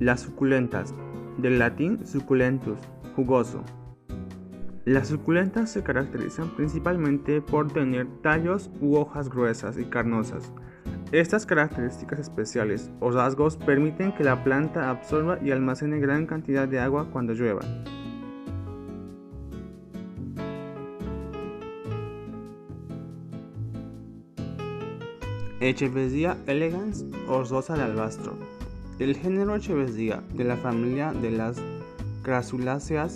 Las suculentas, del latín suculentus, jugoso. Las suculentas se caracterizan principalmente por tener tallos u hojas gruesas y carnosas. Estas características especiales o rasgos permiten que la planta absorba y almacene gran cantidad de agua cuando llueva. Echevesia elegans o rosa de albastro. El género Echevesia de la familia de las Crasulaceae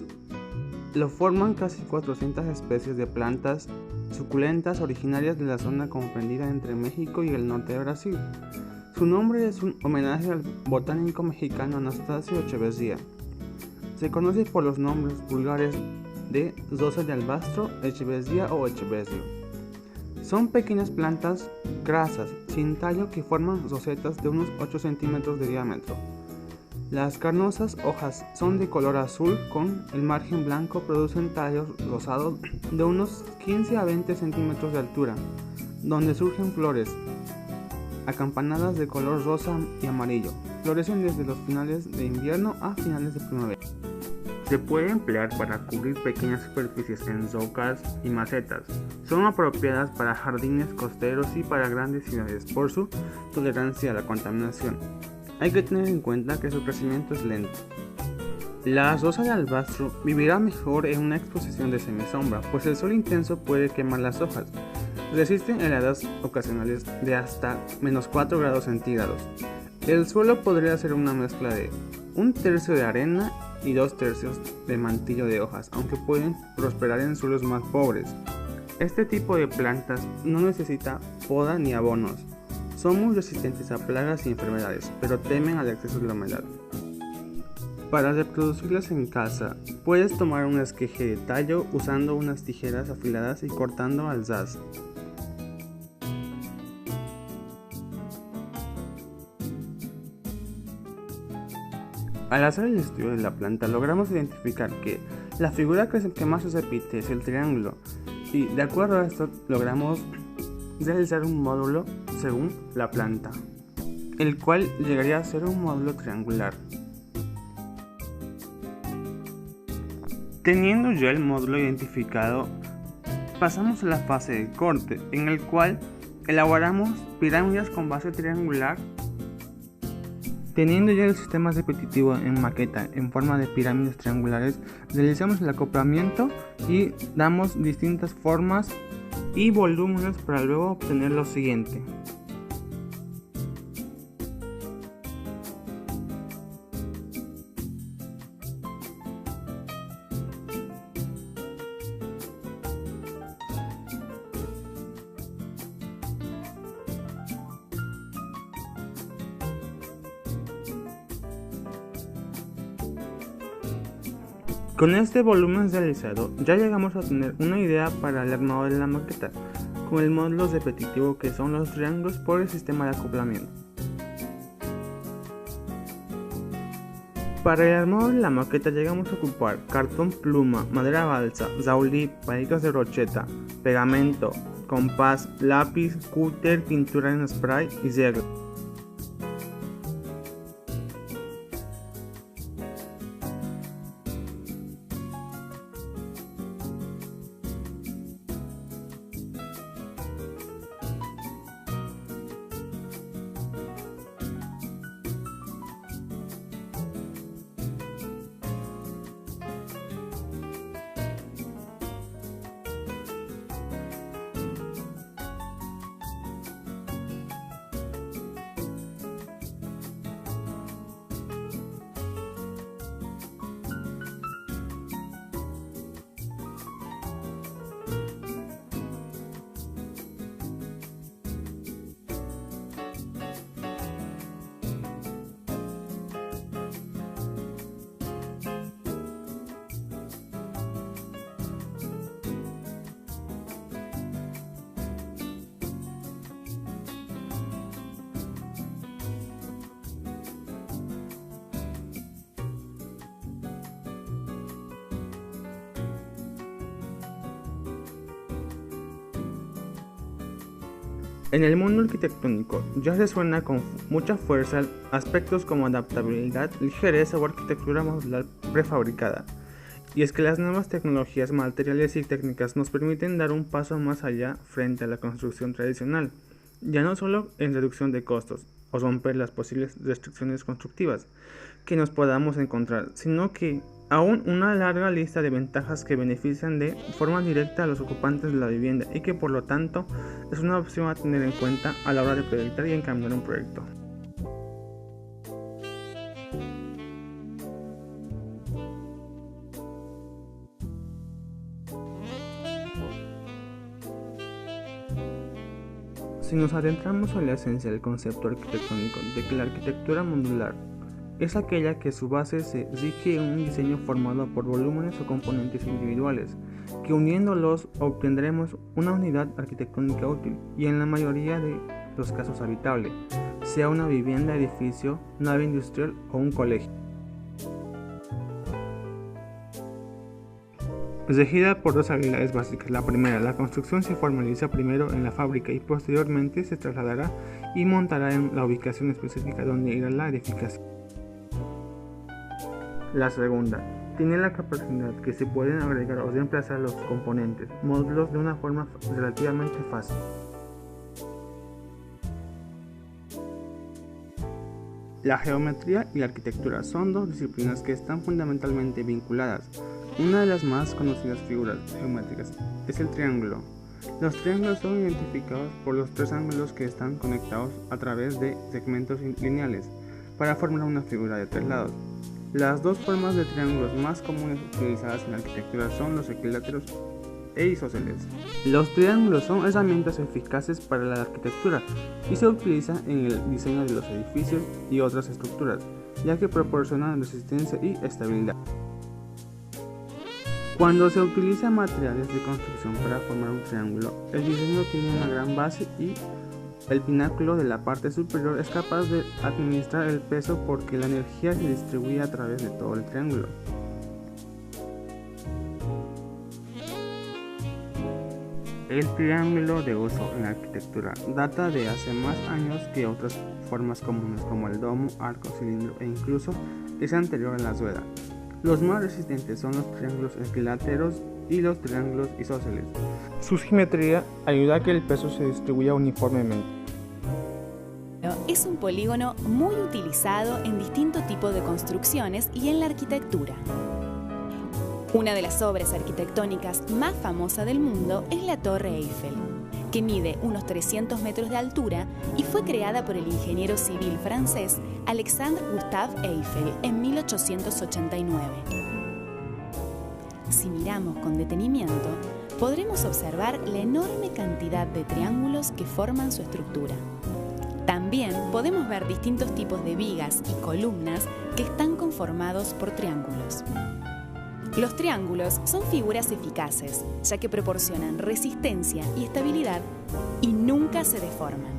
lo forman casi 400 especies de plantas suculentas originarias de la zona comprendida entre México y el norte de Brasil. Su nombre es un homenaje al botánico mexicano Anastasio Echeverría. Se conoce por los nombres vulgares de rosa de albastro, echevesia o echeverio. Son pequeñas plantas grasas, sin tallo, que forman rosetas de unos 8 centímetros de diámetro. Las carnosas hojas son de color azul con el margen blanco, producen tallos rosados de unos 15 a 20 centímetros de altura, donde surgen flores acampanadas de color rosa y amarillo. Florecen desde los finales de invierno a finales de primavera. Se puede emplear para cubrir pequeñas superficies en rocas y macetas. Son apropiadas para jardines costeros y para grandes ciudades por su tolerancia a la contaminación. Hay que tener en cuenta que su crecimiento es lento. La rosa de albastro vivirá mejor en una exposición de semisombra, pues el sol intenso puede quemar las hojas. Resisten heladas ocasionales de hasta -4 grados centígrados. El suelo podría ser una mezcla de 1/3 de arena y 2/3 de mantillo de hojas, aunque pueden prosperar en suelos más pobres. Este tipo de plantas no necesita poda ni abonos. Son muy resistentes a plagas y enfermedades, pero temen al exceso de la humedad. Para reproducirlas en casa, puedes tomar un esqueje de tallo usando unas tijeras afiladas y cortando al ras. Al hacer el estudio de la planta, logramos identificar que la figura que más se repite es el triángulo, y de acuerdo a esto logramos realizar un módulo según la planta, el cual llegaría a ser un módulo triangular. Teniendo ya el módulo identificado, pasamos a la fase de corte, en el cual elaboramos pirámides con base triangular. Teniendo ya el sistema repetitivo en maqueta en forma de pirámides triangulares, realizamos el acoplamiento y damos distintas formas y volúmenes para luego obtener lo siguiente. Con este volumen realizado, ya llegamos a tener una idea para el armado de la maqueta, con el módulo repetitivo que son los triángulos por el sistema de acoplamiento. Para el armado de la maqueta llegamos a ocupar cartón pluma, madera balsa, raulí, palitos de brocheta, pegamento, compás, lápiz, cúter, pintura en spray y regla. En el mundo arquitectónico ya se suena con mucha fuerza aspectos como adaptabilidad, ligereza o arquitectura modular prefabricada. Y es que las nuevas tecnologías materiales y técnicas nos permiten dar un paso más allá frente a la construcción tradicional, ya no solo en reducción de costos o romper las posibles restricciones constructivas que nos podamos encontrar, sino que aún una larga lista de ventajas que benefician de forma directa a los ocupantes de la vivienda y que por lo tanto es una opción a tener en cuenta a la hora de proyectar y encaminar un proyecto. Si nos adentramos en la esencia del concepto arquitectónico de que la arquitectura modular es aquella que su base se rige en un diseño formado por volúmenes o componentes individuales, que uniéndolos obtendremos una unidad arquitectónica útil y en la mayoría de los casos habitable, sea una vivienda, edificio, nave industrial o un colegio. Regida por dos habilidades básicas. La primera, la construcción se formaliza primero en la fábrica y posteriormente se trasladará y montará en la ubicación específica donde irá la edificación. La segunda, tiene la capacidad que se pueden agregar o reemplazar los componentes, módulos de una forma relativamente fácil. La geometría y la arquitectura son dos disciplinas que están fundamentalmente vinculadas. Una de las más conocidas figuras geométricas es el triángulo. Los triángulos son identificados por los tres ángulos que están conectados a través de segmentos lineales para formar una figura de tres lados. Las dos formas de triángulos más comunes utilizadas en la arquitectura son los equiláteros e isósceles. Los triángulos son herramientas eficaces para la arquitectura y se utilizan en el diseño de los edificios y otras estructuras, ya que proporcionan resistencia y estabilidad. Cuando se utilizan materiales de construcción para formar un triángulo, el diseño tiene una gran base y el pináculo de la parte superior es capaz de administrar el peso porque la energía se distribuye a través de todo el triángulo. El triángulo de uso en la arquitectura data de hace más años que otras formas comunes como el domo, arco, cilindro e incluso es anterior a la rueda. Los más resistentes son los triángulos equiláteros y los triángulos isósceles. Su simetría ayuda a que el peso se distribuya uniformemente. Es un polígono muy utilizado en distintos tipos de construcciones y en la arquitectura. Una de las obras arquitectónicas más famosas del mundo es la Torre Eiffel, que mide unos 300 metros de altura y fue creada por el ingeniero civil francés Alexandre Gustave Eiffel en 1889. Si miramos con detenimiento, podremos observar la enorme cantidad de triángulos que forman su estructura. También podemos ver distintos tipos de vigas y columnas que están conformados por triángulos. Los triángulos son figuras eficaces, ya que proporcionan resistencia y estabilidad y nunca se deforman.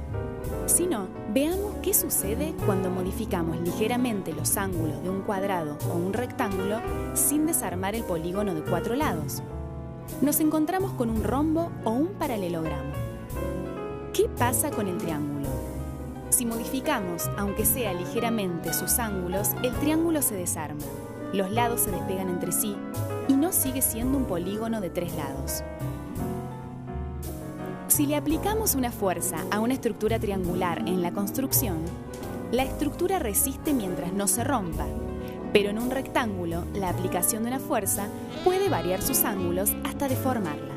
Si no, veamos qué sucede cuando modificamos ligeramente los ángulos de un cuadrado o un rectángulo sin desarmar el polígono de 4 lados. Nos encontramos con un rombo o un paralelogramo. ¿Qué pasa con el triángulo? Si modificamos, aunque sea ligeramente, sus ángulos, el triángulo se desarma. Los lados se despegan entre sí y no sigue siendo un polígono de 3 lados. Si le aplicamos una fuerza a una estructura triangular en la construcción, la estructura resiste mientras no se rompa, pero en un rectángulo la aplicación de una fuerza puede variar sus ángulos hasta deformarla.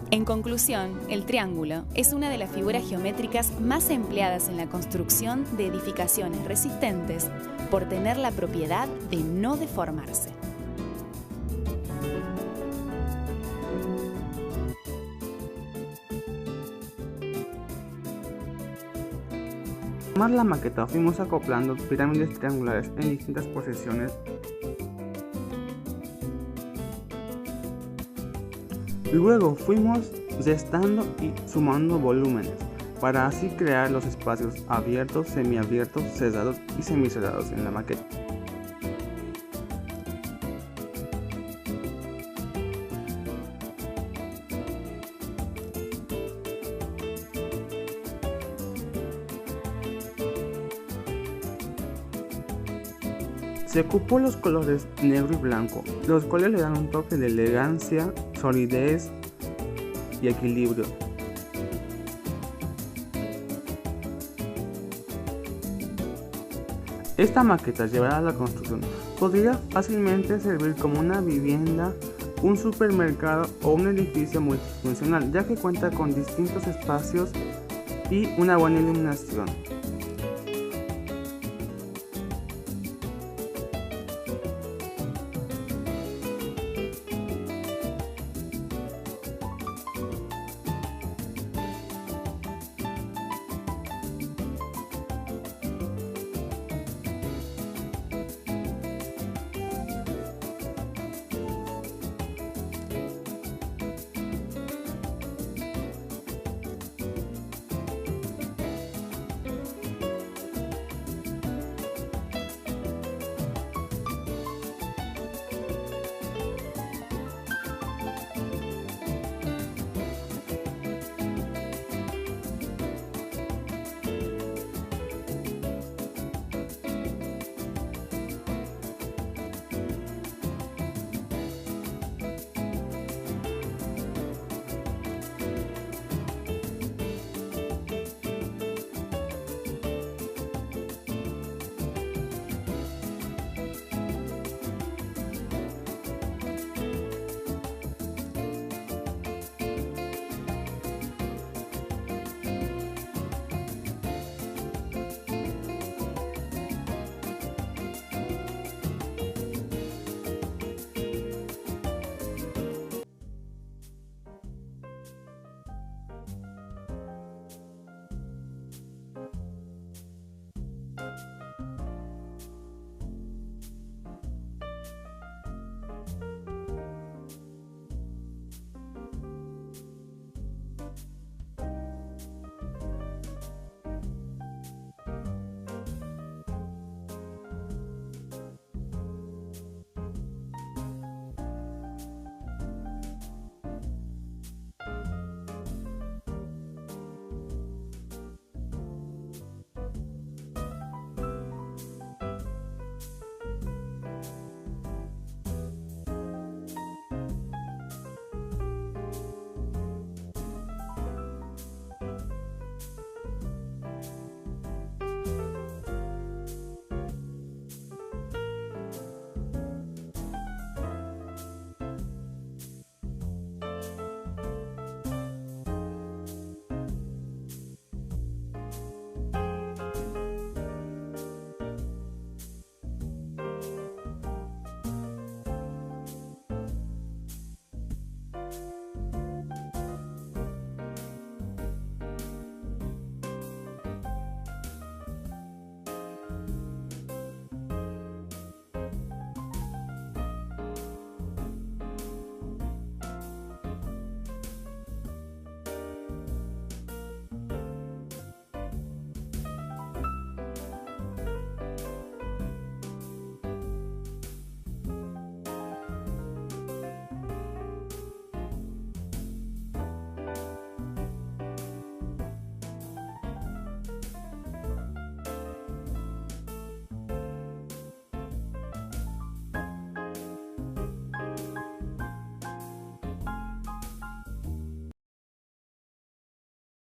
En conclusión, el triángulo es una de las figuras geométricas más empleadas en la construcción de edificaciones resistentes por tener la propiedad de no deformarse. Para armar la maqueta fuimos acoplando pirámides triangulares en distintas posiciones. Luego fuimos restando y sumando volúmenes para así crear los espacios abiertos, semiabiertos, cerrados y semicerrados en la maqueta. Se ocupó los colores negro y blanco, los cuales le dan un toque de elegancia, solidez y equilibrio. Esta maqueta llevada a la construcción podría fácilmente servir como una vivienda, un supermercado o un edificio multifuncional, ya que cuenta con distintos espacios y una buena iluminación.